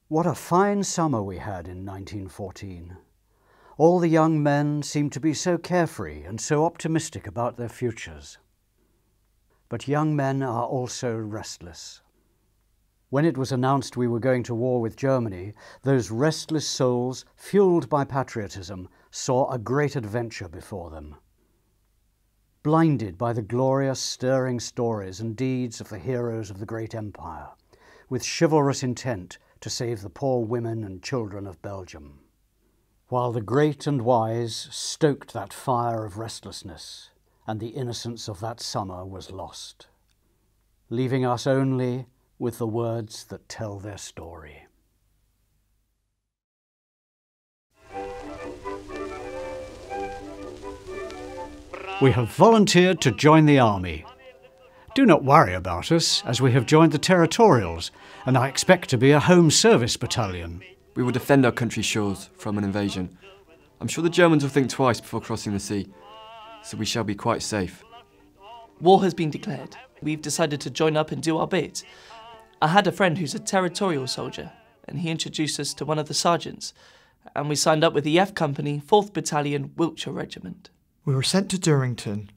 What a fine summer we had in 1914. All the young men seemed to be so carefree and so optimistic about their futures. But young men are also restless. When it was announced we were going to war with Germany, those restless souls, fueled by patriotism, saw a great adventure before them. Blinded by the glorious, stirring stories and deeds of the heroes of the great empire, with chivalrous intent to save the poor women and children of Belgium. While the great and wise stoked that fire of restlessness, and the innocence of that summer was lost, leaving us only with the words that tell their story. We have volunteered to join the army. Do not worry about us, as we have joined the Territorials, and I expect to be a home service battalion. We will defend our country's shores from an invasion. I'm sure the Germans will think twice before crossing the sea, so we shall be quite safe. War has been declared. We've decided to join up and do our bit. I had a friend who's a territorial soldier, and he introduced us to one of the sergeants, and we signed up with the F Company, 4th Battalion, Wiltshire Regiment. We were sent to Durrington,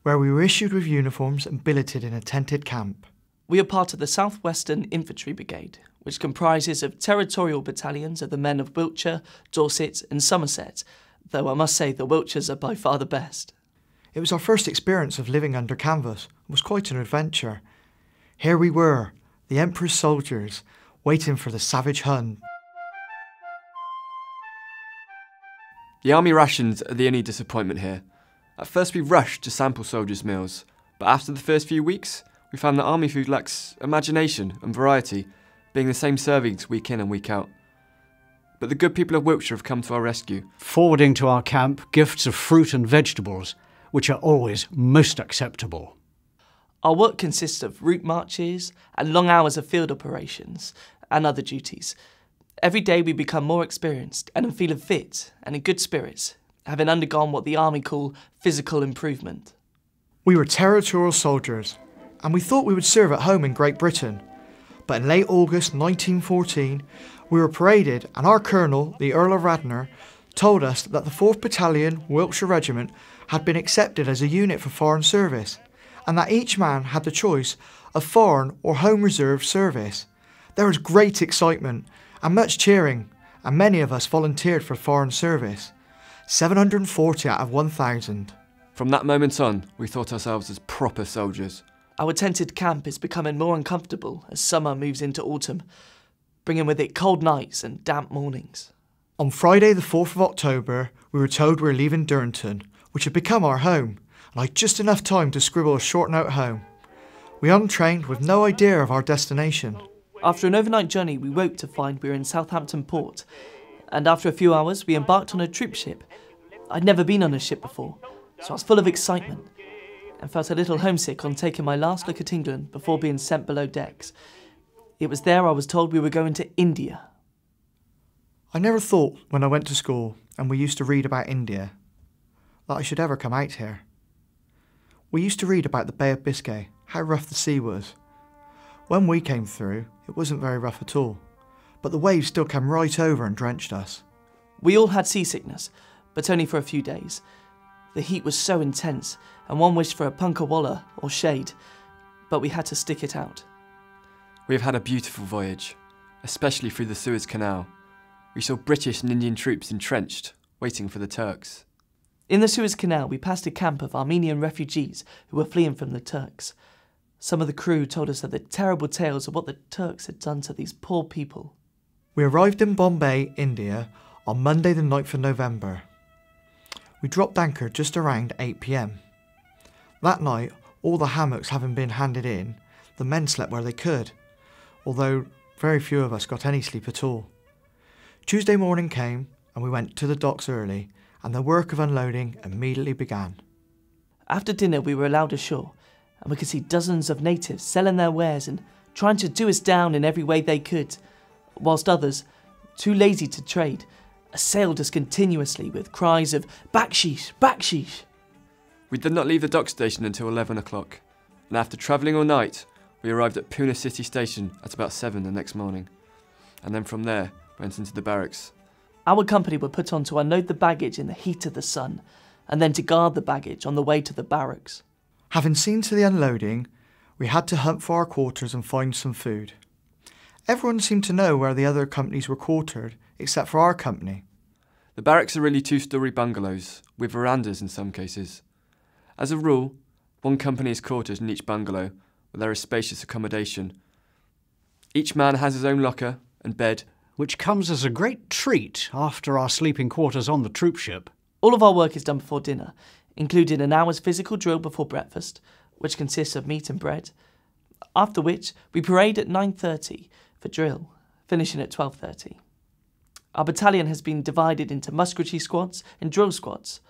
where we were issued with uniforms and billeted in a tented camp. We are part of the South Western Infantry Brigade, which comprises of territorial battalions of the men of Wiltshire, Dorset and Somerset, though I must say the Wiltshires are by far the best. It was our first experience of living under canvas. It was quite an adventure. Here we were, the Emperor's soldiers, waiting for the savage Hun. The army rations are the only disappointment here. At first we rushed to sample soldiers' meals, but after the first few weeks, we found that army food lacks imagination and variety, being the same servings week in and week out. But the good people of Wiltshire have come to our rescue, forwarding to our camp gifts of fruit and vegetables, which are always most acceptable. Our work consists of route marches and long hours of field operations and other duties. Every day we become more experienced and feel fit and in good spirits, having undergone what the army call physical improvement. We were territorial soldiers, and we thought we would serve at home in Great Britain. But in late August 1914, we were paraded, and our colonel, the Earl of Radnor, told us that the 4th Battalion, Wiltshire Regiment, had been accepted as a unit for foreign service, and that each man had the choice of foreign or home reserve service. There was great excitement and much cheering, and many of us volunteered for foreign service. 740 out of 1,000. From that moment on, we thought ourselves as proper soldiers. Our tented camp is becoming more uncomfortable as summer moves into autumn, bringing with it cold nights and damp mornings. On Friday the 4th of October, we were told we were leaving Durrington, which had become our home, and I had just enough time to scribble a short note home. We untrained with no idea of our destination. After an overnight journey, we woke to find we were in Southampton Port, and after a few hours, we embarked on a troop ship. I'd never been on a ship before, so I was full of excitement and felt a little homesick on taking my last look at England before being sent below decks. It was there I was told we were going to India. I never thought when I went to school and we used to read about India that I should ever come out here. We used to read about the Bay of Biscay, how rough the sea was. When we came through, it wasn't very rough at all, but the waves still came right over and drenched us. We all had seasickness, but only for a few days. The heat was so intense, and one wished for a punkah wallah or shade, but we had to stick it out. We have had a beautiful voyage, especially through the Suez Canal. We saw British and Indian troops entrenched, waiting for the Turks. In the Suez Canal, we passed a camp of Armenian refugees who were fleeing from the Turks. Some of the crew told us of the terrible tales of what the Turks had done to these poor people. We arrived in Bombay, India, on Monday the 9th of November. We dropped anchor just around 8 p.m. That night, all the hammocks having been handed in, the men slept where they could, although very few of us got any sleep at all. Tuesday morning came, and we went to the docks early, and the work of unloading immediately began. After dinner, we were allowed ashore, and we could see dozens of natives selling their wares and trying to do us down in every way they could, whilst others, too lazy to trade, assailed us continuously with cries of "Bakshish! Bakshish!" We did not leave the dock station until 11 o'clock, and after travelling all night, we arrived at Pune City Station at about 7 the next morning. and then from there went into the barracks. Our company were put on to unload the baggage in the heat of the sun, and then to guard the baggage on the way to the barracks. Having seen to the unloading, we had to hunt for our quarters and find some food. Everyone seemed to know where the other companies were quartered, except for our company. The barracks are really 2-storey bungalows, with verandas in some cases. As a rule, one company is quartered in each bungalow, where there is spacious accommodation. Each man has his own locker and bed, which comes as a great treat after our sleeping quarters on the troop ship. All of our work is done before dinner, including an hour's physical drill before breakfast, which consists of meat and bread, after which we parade at 9:30 for drill, finishing at 12:30. Our battalion has been divided into musketry squads and drill squads.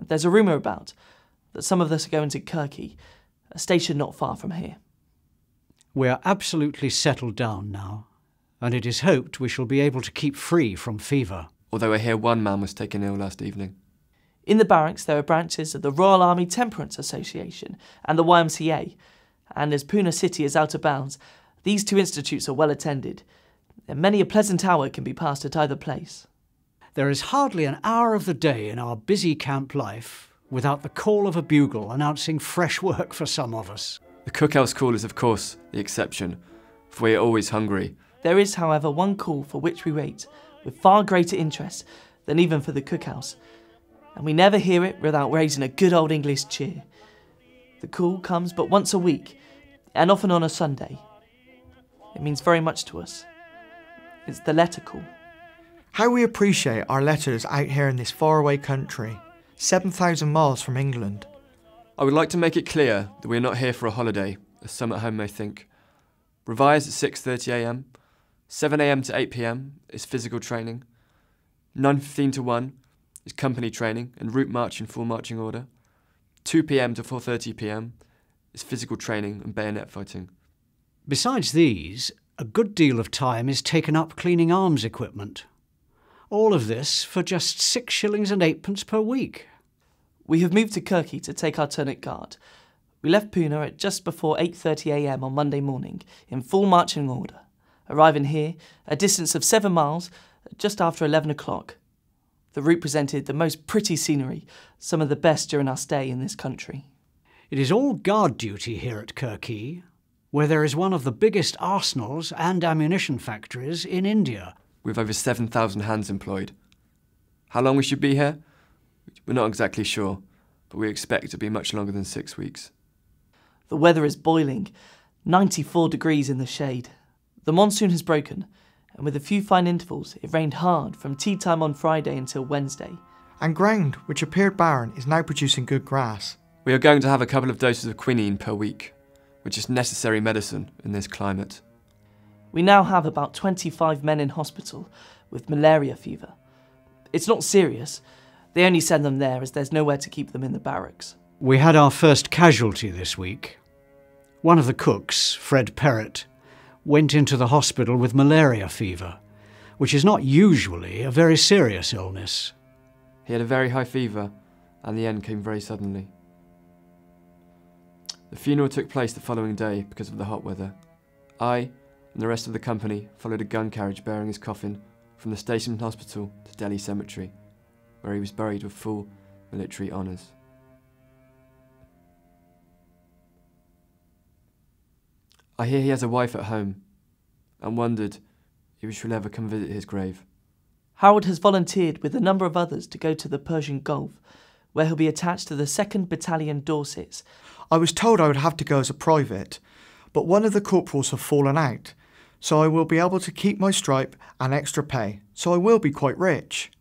There's a rumour about that some of us are going to Kirky, a station not far from here. We are absolutely settled down now, and it is hoped we shall be able to keep free from fever. Although I hear one man was taken ill last evening. In the barracks there are branches of the Royal Army Temperance Association and the YMCA, and as Poona City is out of bounds, these two institutes are well attended, and many a pleasant hour can be passed at either place. There is hardly an hour of the day in our busy camp life without the call of a bugle announcing fresh work for some of us. The cookhouse call is of course the exception, for we are always hungry. There is, however, one call for which we wait with far greater interest than even for the cookhouse, and we never hear it without raising a good old English cheer. The call comes but once a week, and often on a Sunday. It means very much to us. It's the letter call. How we appreciate our letters out here in this faraway country, 7,000 miles from England. I would like to make it clear that we are not here for a holiday, as some at home may think. Revise at 6:30 a.m, 7 a.m. to 8 p.m. is physical training, 9:15 to 1 is company training and route march in full marching order, 2 p.m. to 4:30 p.m. is physical training and bayonet fighting. Besides these, a good deal of time is taken up cleaning arms equipment. All of this for just 6 shillings and 8pence per week. We have moved to Kirky to take our turn at guard. We left Poona at just before 8:30 a.m. on Monday morning in full marching order, arriving here, a distance of 7 miles, just after 11 o'clock. The route presented the most pretty scenery, some of the best during our stay in this country. It is all guard duty here at Kirky, where there is one of the biggest arsenals and ammunition factories in India. With over 7,000 hands employed. How long we should be here? We're not exactly sure, but we expect it to be much longer than 6 weeks. The weather is boiling, 94 degrees in the shade. The monsoon has broken, and with a few fine intervals, it rained hard from tea time on Friday until Wednesday. And ground, which appeared barren, is now producing good grass. We are going to have a couple of doses of quinine per week, which is necessary medicine in this climate. We now have about 25 men in hospital with malaria fever. It's not serious. They only send them there as there's nowhere to keep them in the barracks. We had our first casualty this week. One of the cooks, Fred Perrott, went into the hospital with malaria fever, which is not usually a very serious illness. He had a very high fever, and the end came very suddenly. The funeral took place the following day because of the hot weather. I and the rest of the company followed a gun carriage bearing his coffin from the station hospital to Delhi Cemetery, where he was buried with full military honours. I hear he has a wife at home, and wondered if we shall ever come visit his grave. Howard has volunteered with a number of others to go to the Persian Gulf, where he'll be attached to the 2nd Battalion Dorsets. I was told I would have to go as a private, but one of the corporals have fallen out, so I will be able to keep my stripe and extra pay, so I will be quite rich.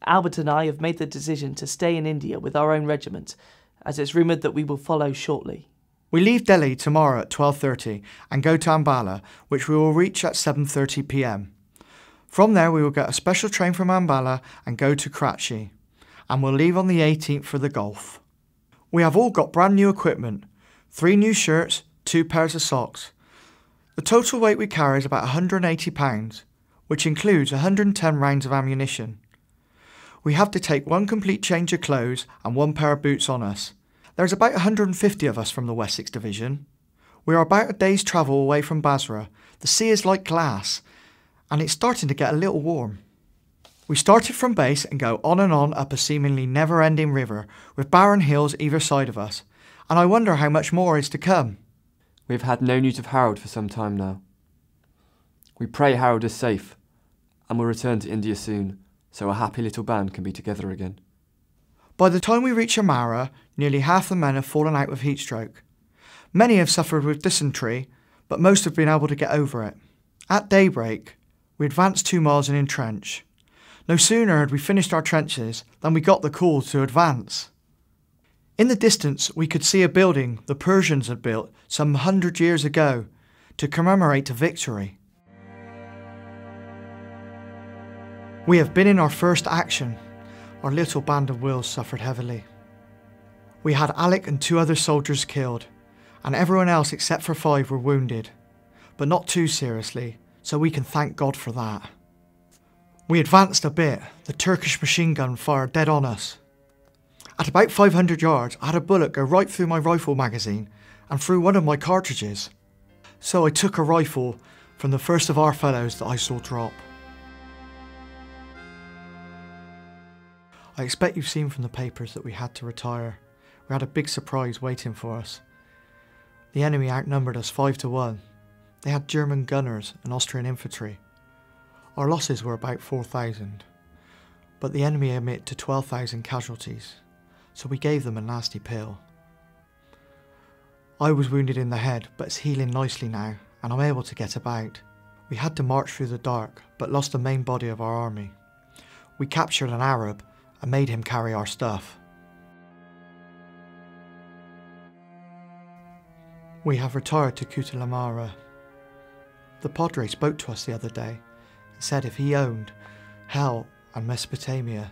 Albert and I have made the decision to stay in India with our own regiment, as it's rumoured that we will follow shortly. We leave Delhi tomorrow at 12:30 and go to Ambala, which we will reach at 7:30 p.m. From there we will get a special train from Ambala and go to Karachi, and we'll leave on the 18th for the Gulf. We have all got brand new equipment, 3 new shirts, 2 pairs of socks. The total weight we carry is about £180, which includes 110 rounds of ammunition. We have to take 1 complete change of clothes and 1 pair of boots on us. There's about 150 of us from the Wessex Division. We are about a day's travel away from Basra. The sea is like glass. and it's starting to get a little warm. We started from base and go on and on up a seemingly never-ending river with barren hills either side of us, and I wonder how much more is to come. We have had no news of Harold for some time now. We pray Harold is safe and will return to India soon, so a happy little band can be together again. By the time we reach Amara, nearly half the men have fallen out with heat stroke. Many have suffered with dysentery, but most have been able to get over it. At daybreak, we advanced 2 miles and entrench. No sooner had we finished our trenches than we got the call to advance. In the distance, we could see a building the Persians had built some 100 years ago to commemorate a victory. We have been in our first action. Our little band of Wills suffered heavily. We had Alec and 2 other soldiers killed, and everyone else except for 5 were wounded, but not too seriously, so we can thank God for that. We advanced a bit. The Turkish machine gun fired dead on us. At about 500 yards, I had a bullet go right through my rifle magazine and through one of my cartridges. So I took a rifle from the first of our fellows that I saw drop. I expect you've seen from the papers that we had to retire. We had a big surprise waiting for us. The enemy outnumbered us 5 to 1. They had German gunners and Austrian infantry. Our losses were about 4,000, but the enemy admit to 12,000 casualties, so we gave them a nasty pill. I was wounded in the head, but it's healing nicely now, and I'm able to get about. We had to march through the dark, but lost the main body of our army. We captured an Arab and made him carry our stuff. We have retired to Kutalamara. The Padre spoke to us the other day and said if he owned Hell and Mesopotamia,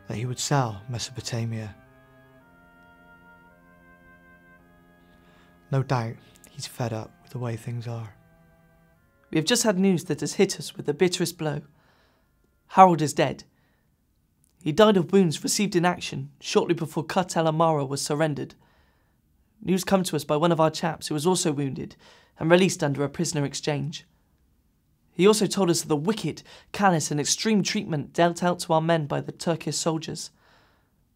that he would sell Mesopotamia. No doubt he's fed up with the way things are. We have just had news that has hit us with the bitterest blow. Harold is dead. He died of wounds received in action shortly before Kut El Amara was surrendered. News come to us by one of our chaps who was also wounded and released under a prisoner exchange. He also told us of the wicked, callous and extreme treatment dealt out to our men by the Turkish soldiers.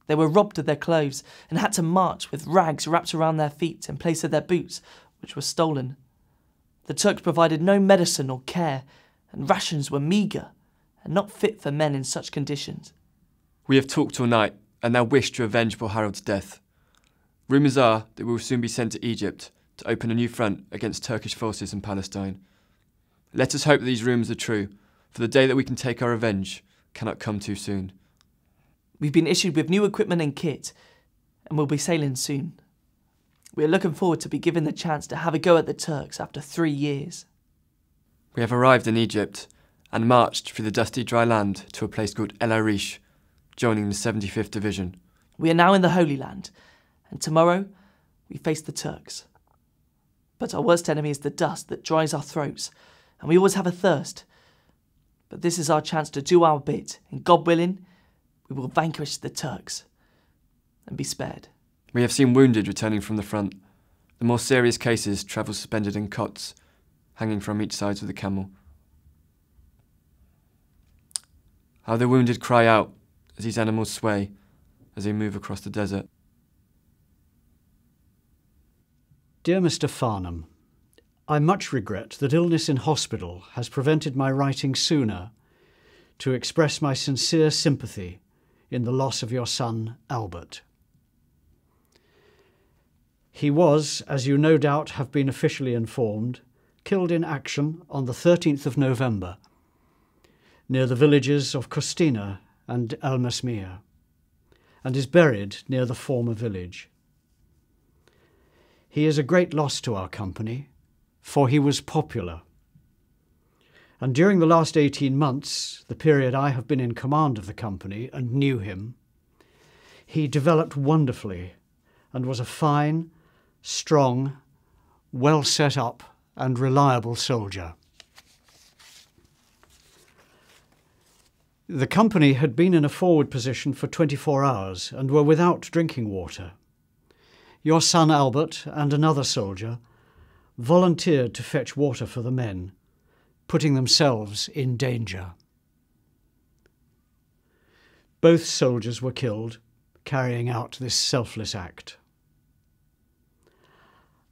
They were robbed of their clothes and had to march with rags wrapped around their feet in place of their boots, which were stolen. The Turks provided no medicine or care, and rations were meagre and not fit for men in such conditions. We have talked all night and now wish to avenge poor Harold's death. Rumours are that we will soon be sent to Egypt to open a new front against Turkish forces in Palestine. Let us hope that these rumours are true, for the day that we can take our revenge cannot come too soon. We've been issued with new equipment and kit, and we'll be sailing soon. We are looking forward to be given the chance to have a go at the Turks after 3 years. We have arrived in Egypt and marched through the dusty dry land to a place called El Arish, joining the 75th Division. We are now in the Holy Land, and tomorrow we face the Turks. But our worst enemy is the dust that dries our throats, and we always have a thirst. But this is our chance to do our bit, and God willing, we will vanquish the Turks and be spared. We have seen wounded returning from the front. The more serious cases travel suspended in cots, hanging from each side of the camel. How the wounded cry out as these animals sway as they move across the desert. Dear Mr. Farnham, I much regret that illness in hospital has prevented my writing sooner to express my sincere sympathy in the loss of your son, Albert. He was, as you no doubt have been officially informed, killed in action on the 13th of November, near the villages of Costina and El Mesmia, and is buried near the former village. He is a great loss to our company, for he was popular. And during the last 18 months, the period I have been in command of the company and knew him, he developed wonderfully and was a fine, strong, well set up and reliable soldier. The company had been in a forward position for 24 hours and were without drinking water. Your son Albert and another soldier volunteered to fetch water for the men, putting themselves in danger. Both soldiers were killed carrying out this selfless act.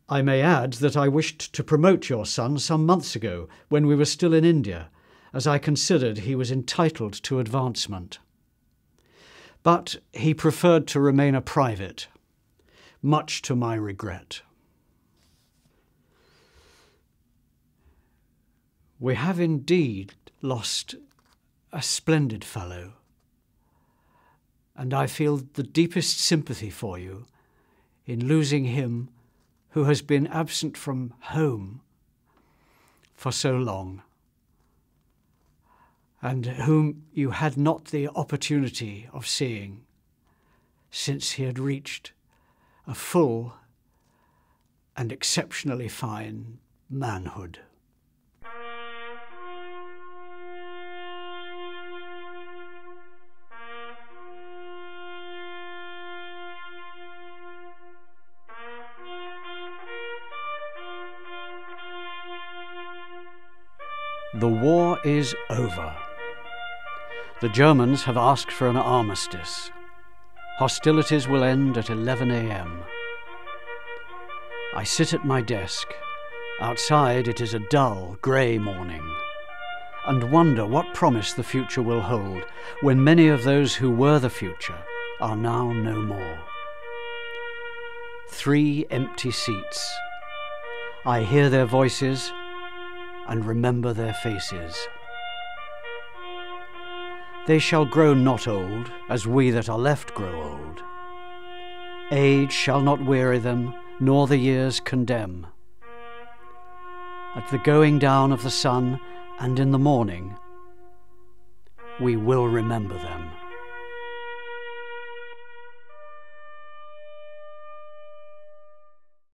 I may add that I wished to promote your son some months ago when we were still in India, as I considered he was entitled to advancement. But he preferred to remain a private, much to my regret. We have indeed lost a splendid fellow, and I feel the deepest sympathy for you in losing him who has been absent from home for so long, and whom you had not the opportunity of seeing since he had reached a full and exceptionally fine manhood. The war is over. The Germans have asked for an armistice. Hostilities will end at 11 a.m. I sit at my desk. Outside it is a dull, grey morning, and wonder what promise the future will hold when many of those who were the future are now no more. 3 empty seats. I hear their voices and remember their faces. They shall grow not old, as we that are left grow old. Age shall not weary them, nor the years condemn. At the going down of the sun and in the morning, we will remember them.